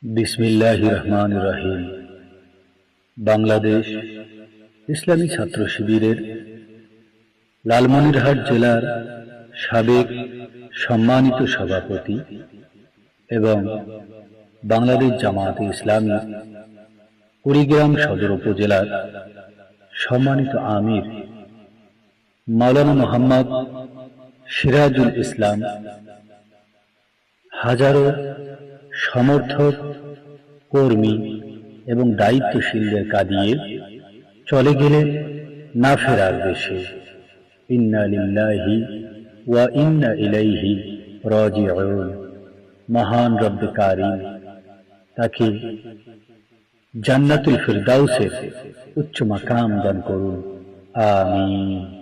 বিসমিল্লাহির রহমানির রহিম। বাংলাদেশ ইসলামী ছাত্র শিবিরের লালমনিরহাট জেলার সাবেক সম্মানিত সভাপতি এবং বাংলাদেশ জামায়াতে ইসলামী কুড়িগ্রাম সদর উপজেলার সম্মানিত আমির মাওলানা মোহাম্মদ সিরাজুল ইসলাম হাজারো সমর্থক, কর্মী এবং দায়িত্বশীলদের কাঁদিয়ে চলে গেলেন না ফেরার দেশে। ইন্না লিল্লাহি ওয়া ইন্না ইলাইহি রাজিউন। মহান রব্বে কারীম তাকে জান্নাতুল ফিরদাউসের উচ্চ মাকাম দান করুন, আমিন।